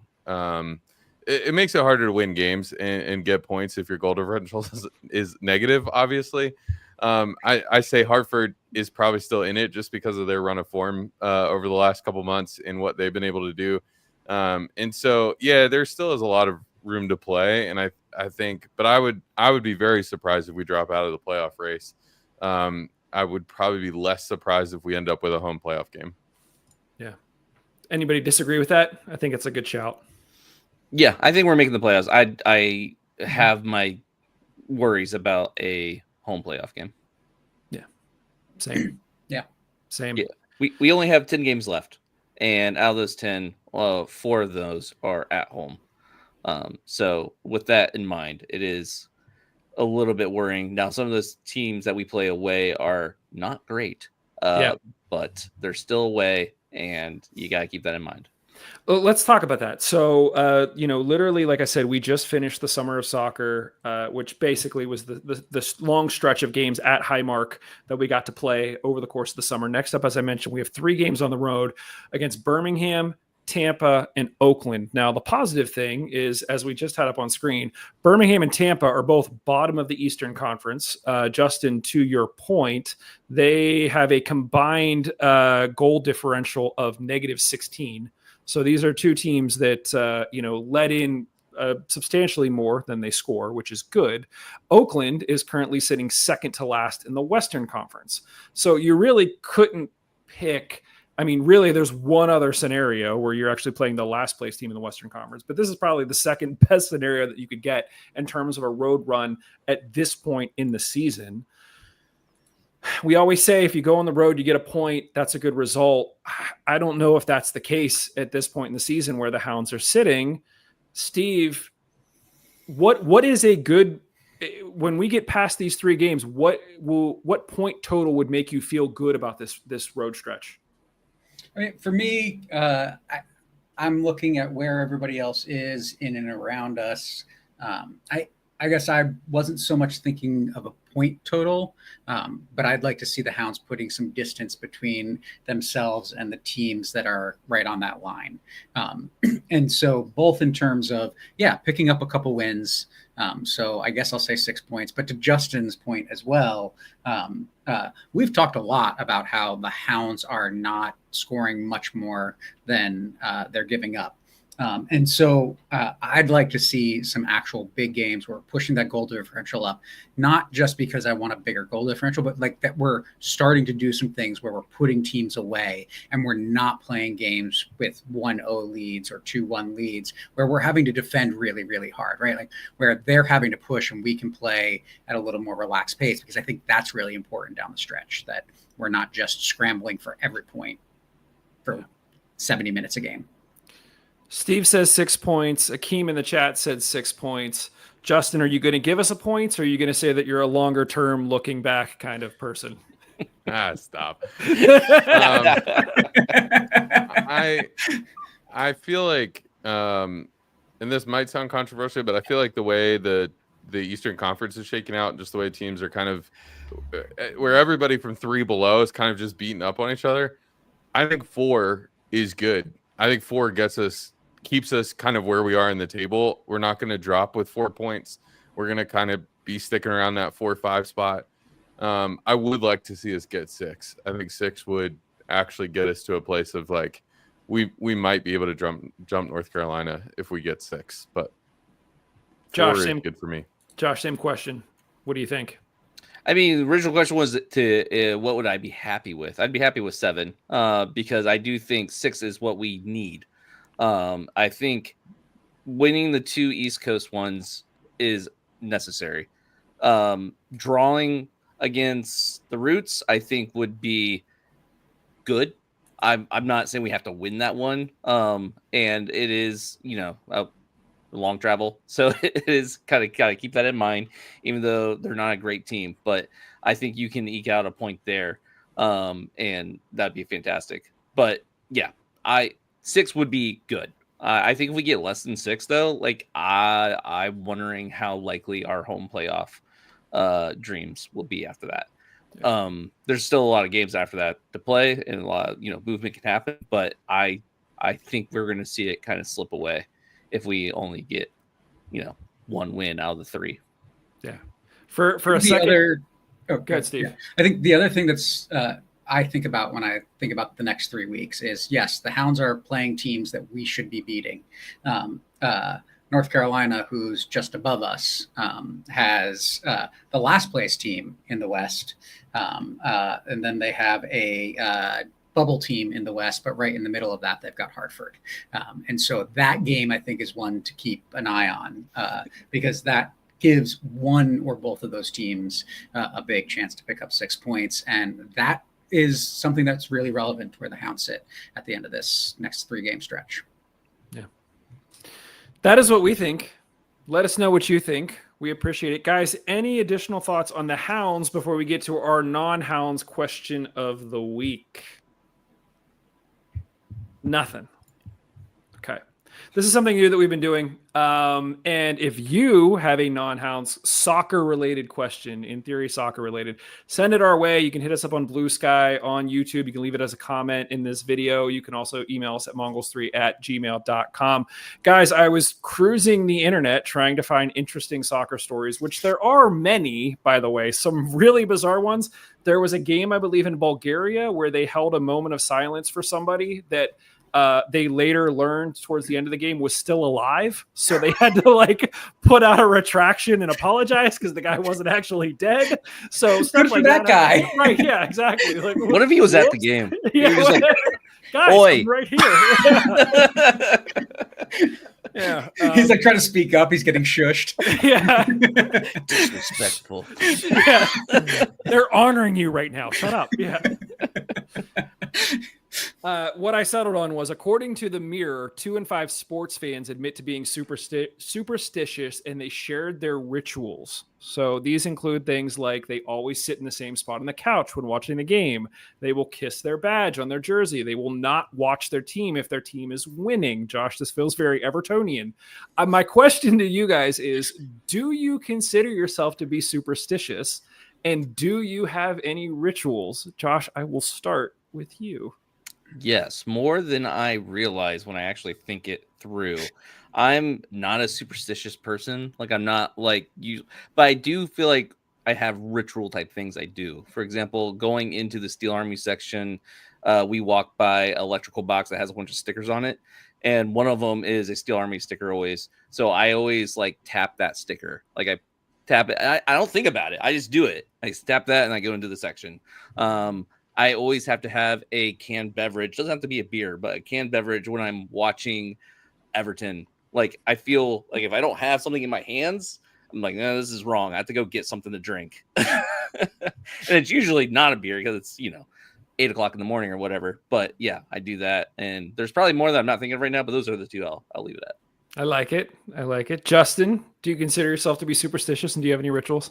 Speaker 2: it makes it harder to win games and get points if your goal differential is negative, obviously. I say Hartford is probably still in it just because of their run of form over the last couple months and what they've been able to do. And so, yeah, there still is a lot of room to play. And I think, but I would be very surprised if we drop out of the playoff race. I would probably be less surprised if we end up with a home playoff game.
Speaker 1: Yeah. Anybody disagree with that? I think it's a good shout.
Speaker 3: Yeah, I think we're making the playoffs. I have my worries about a home playoff game.
Speaker 1: Yeah. Same.
Speaker 4: Yeah.
Speaker 1: Same.
Speaker 3: Yeah. We only have 10 games left. And out of those 10, 4 of those are at home. So with that in mind, it is a little bit worrying. Now, some of those teams that we play away are not great, but they're still away, and you got to keep that in mind.
Speaker 1: Well, let's talk about that. So, literally, like I said, we just finished the summer of soccer, which basically was the long stretch of games at Highmark that we got to play over the course of the summer. Next up, as I mentioned, we have 3 games on the road against Birmingham, Tampa, and Oakland. Now, the positive thing is, as we just had up on screen, Birmingham and Tampa are both bottom of the Eastern Conference. Justin, to your point, they have a combined goal differential of -16. So these are 2 teams that, let in substantially more than they score, which is good. Oakland is currently sitting 2nd to last in the Western Conference. So you really couldn't pick. I mean, really, there's one other scenario where you're actually playing the last place team in the Western Conference, but this is probably the second best scenario that you could get in terms of a road run at this point in the season. We always say if you go on the road, you get a point. That's a good result. I don't know if that's the case at this point in the season where the Hounds are sitting. Steve, what is a good, when we get past these 3 games, what point total would make you feel good about this road stretch?
Speaker 4: I mean, for me, I'm looking at where everybody else is in and around us. I guess I wasn't so much thinking of a point total, but I'd like to see the Hounds putting some distance between themselves and the teams that are right on that line. And so both in terms of, picking up a couple wins. So I guess I'll say 6 points. But to Justin's point as well, we've talked a lot about how the Hounds are not scoring much more than they're giving up. And so I'd like to see some actual big games where we're pushing that goal differential up, not just because I want a bigger goal differential, but like that we're starting to do some things where we're putting teams away and we're not playing games with 1-0 leads or 2-1 leads where we're having to defend really, really hard, right? Like where they're having to push and we can play at a little more relaxed pace, because I think that's really important down the stretch, that we're not just scrambling for every point for 70 minutes a game.
Speaker 1: Steve says 6 points. Akeem in the chat said 6 points. Justin, are you going to give us a point, or are you going to say that you're a longer term looking back kind of person?
Speaker 2: Stop. I feel like, and this might sound controversial, but I feel like the way the Eastern Conference is shaking out, just the way teams are kind of, where everybody from 3 below is kind of just beating up on each other. I think 4 is good. I think 4 gets us keeps us kind of where we are in the table. We're not going to drop with 4 points. We're going to kind of be sticking around that 4 or 5 spot. I would like to see us get 6. I think 6 would actually get us to a place of like we might be able to jump North Carolina if we get 6. But
Speaker 1: Josh,
Speaker 2: 4 is good for me.
Speaker 1: Josh, same question. What do you think?
Speaker 3: I mean, the original question was what would I be happy with? I'd be happy with 7 because I do think 6 is what we need. I think winning the 2 East Coast ones is necessary. Drawing against the Roots, I think, would be good. I'm not saying we have to win that one. And it is, long travel, so it is kind of keep that in mind, even though they're not a great team. But I think you can eke out a point there, and that'd be fantastic. But yeah, 6 would be good. I think if we get less than 6, though, like I'm wondering how likely our home playoff dreams will be after that. Yeah. There's still a lot of games after that to play, and a lot of movement can happen. But I think we're going to see it kind of slip away if we only get, 1 win out of the 3.
Speaker 1: Yeah. For a second. Go ahead, Steve.
Speaker 4: Yeah. I think the other thing that's I think about when I think about the next 3 weeks is, yes, the Hounds are playing teams that we should be beating. North Carolina, who's just above us, has the last place team in the West. And then they have a bubble team in the West, but right in the middle of that, they've got Hartford. And so that game, I think, is one to keep an eye on because that gives one or both of those teams a big chance to pick up 6 points. And that is something that's really relevant to where the Hounds sit at the end of this next 3-game stretch.
Speaker 1: Yeah. That is what we think. Let us know what you think. We appreciate it. Guys, any additional thoughts on the Hounds before we get to our non-Hounds question of the week? Nothing. Okay. This is something new that we've been doing. And if you have a non-Hounds soccer-related question, in theory soccer-related, send it our way. You can hit us up on Blue Sky, on YouTube. You can leave it as a comment in this video. You can also email us at mongols3@gmail.com. Guys, I was cruising the internet trying to find interesting soccer stories, which there are many, by the way, some really bizarre ones. There was a game, I believe, in Bulgaria where they held a moment of silence for somebody that they later learned towards the end of the game was still alive. So they had to put out a retraction and apologize because the guy wasn't actually dead. So stuff like
Speaker 4: that guy.
Speaker 1: Right. Yeah, exactly.
Speaker 3: What if he was at the game?
Speaker 1: Yeah,
Speaker 3: he was like,
Speaker 1: guys,
Speaker 3: Oi.
Speaker 1: I'm right here. Yeah.
Speaker 4: He's trying to speak up. He's getting shushed.
Speaker 1: Yeah.
Speaker 3: Disrespectful.
Speaker 1: Yeah. They're honoring you right now. Shut up. Yeah. What I settled on was, according to the Mirror, 2 in 5 sports fans admit to being superstitious, and they shared their rituals. So these include things like they always sit in the same spot on the couch when watching the game. They will kiss their badge on their jersey. They will not watch their team if their team is winning. Josh, this feels very Evertonian. My question to you guys is, do you consider yourself to be superstitious? And do you have any rituals? Josh, I will start with you.
Speaker 3: Yes, more than I realize when I actually think it through. I'm not a superstitious person. I'm not like you, but I do feel like I have ritual type things I do. For example, going into the Steel Army section, we walk by an electrical box that has a bunch of stickers on it. And one of them is a Steel Army sticker always. So I always tap that sticker. I tap it. I don't think about it. I just do it. I just tap that and I go into the section. I always have to have a canned beverage. Doesn't have to be a beer, but a canned beverage when I'm watching Everton. I feel like if I don't have something in my hands, I'm like, no, this is wrong. I have to go get something to drink. And it's usually not a beer because it's, 8 o'clock in the morning or whatever. But yeah, I do that. And there's probably more that I'm not thinking of right now, but those are the 2 I'll leave it at.
Speaker 1: I like it. Justin, do you consider yourself to be superstitious, and do you have any rituals?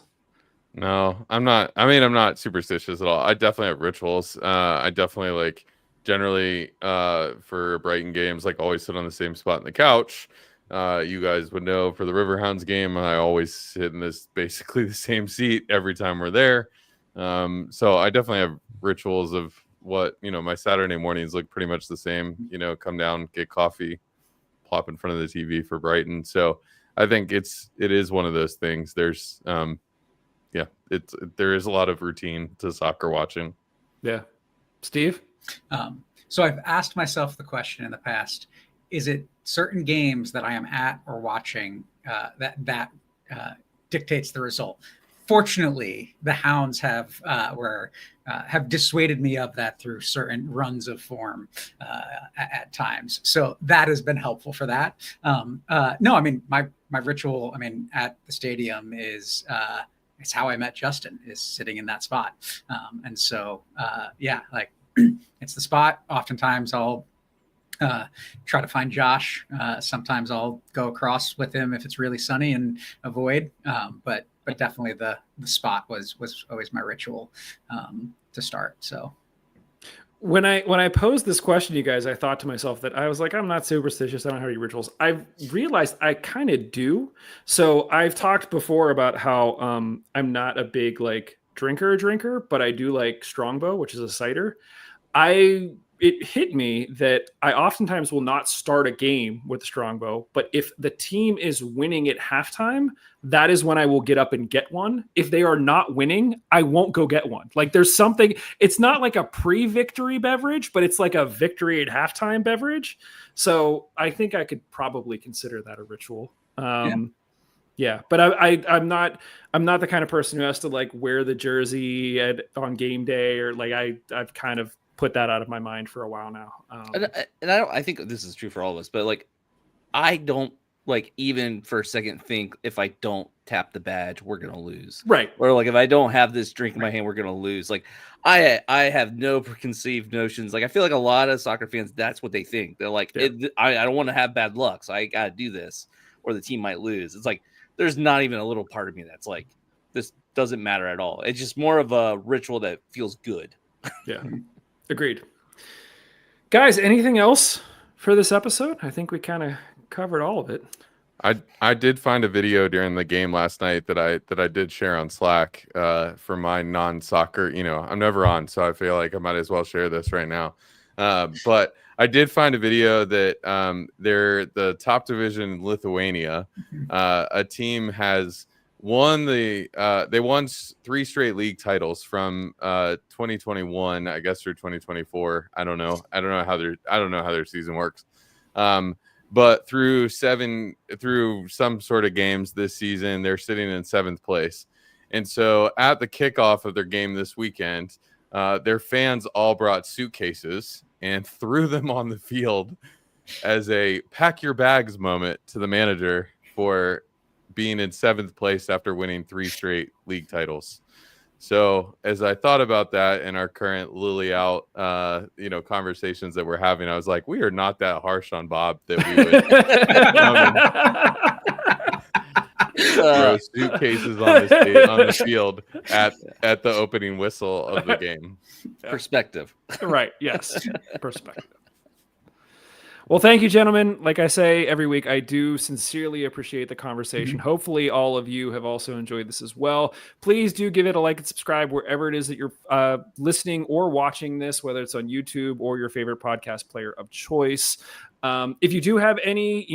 Speaker 2: No, I'm not. I mean, I'm not superstitious at all. I definitely have rituals. I definitely generally for Brighton games, always sit on the same spot on the couch. You guys would know for the Riverhounds game, I always sit in basically the same seat every time we're there. So I definitely have rituals of what, my Saturday mornings look pretty much the same, come down, get coffee, plop in front of the TV for Brighton. So I think it is one of those things. There's there is a lot of routine to soccer watching.
Speaker 1: Yeah. Steve?
Speaker 4: So I've asked myself the question in the past, is it certain games that I am at or watching that dictates the result? Fortunately, the Hounds have dissuaded me of that through certain runs of form at times. So that has been helpful for that. No, I mean, my ritual, I mean, at the stadium is it's how I met Justin, is sitting in that spot. And so, like it's the spot. Oftentimes I'll try to find Josh. Sometimes I'll go across with him if it's really sunny and avoid. But definitely the spot was always my ritual to start. So
Speaker 1: when I posed this question to you guys, I thought to myself that I was like, I'm not superstitious. I don't have any rituals. I've realized I kind of do. So I've talked before about how I'm not a big like drinker, but I do like Strongbow, which is a cider. It hit me that I oftentimes will not start a game with the Strongbow, but if the team is winning at halftime, that is when I will get up and get one. If they are not winning, I won't go get one. Like there's something, it's not like a pre-victory beverage, but it's like a victory at halftime beverage. So I think I could probably consider that a ritual. Yeah, but I'm not the kind of person who has to like wear the jersey on game day, or like I've kind of put that out of my mind for a while now.
Speaker 3: I think this is true for all of us, but like, I don't like even for a second think if I don't tap the badge, we're going to lose.
Speaker 1: Right.
Speaker 3: Or like, if I don't have this drink in my hand, we're going to lose. Like I have no preconceived notions. Like I feel like a lot of soccer fans, that's what they think. They're like, I don't want to have bad luck, so I got to do this or the team might lose. It's like, there's not even a little part of me that's like, this doesn't matter at all. It's just more of a ritual that feels good.
Speaker 1: Yeah. Agreed. Guys, anything else for this episode? I think we kind of covered all of it.
Speaker 2: I did find a video during the game last night that I did share on Slack for my non-soccer. You know, I'm never on, so I feel like I might as well share this right now. But I did find a video that they're the top division in Lithuania. A team has won they won 3 straight league titles from 2021, I guess, or 2024. I don't know how their season works. But through some sort of games this season, they're sitting in 7th place. And so at the kickoff of their game this weekend, their fans all brought suitcases and threw them on the field as a pack your bags moment to the manager for being in 7th place after winning 3 straight league titles. So as I thought about that in our current Lily out, conversations that we're having, I was like, we are not that harsh on Bob that we would throw suitcases on the field at the opening whistle of the game.
Speaker 3: Perspective.
Speaker 1: Right. Yes. Perspective. Well, thank you, gentlemen. Like I say every week, I do sincerely appreciate the conversation. Mm-hmm. Hopefully all of you have also enjoyed this as well. Please do give it a like and subscribe wherever it is that you're listening or watching this, whether it's on YouTube or your favorite podcast player of choice. If you do have any,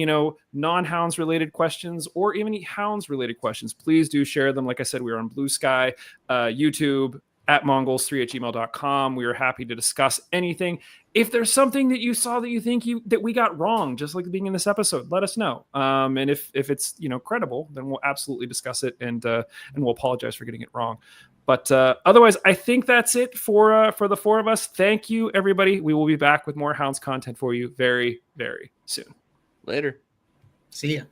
Speaker 1: non-Hounds related questions or even any Hounds related questions, please do share them. Like I said, we're on Blue Sky, YouTube, at mongols3@gmail.com. We are happy to discuss anything. If there's something that you saw that you think that we got wrong, just like being in this episode, let us know. And if it's credible, then we'll absolutely discuss it and we'll apologize for getting it wrong. But otherwise, I think that's it for the 4 of us. Thank you, everybody. We will be back with more Hounds content for you very, very soon.
Speaker 3: Later.
Speaker 4: See ya.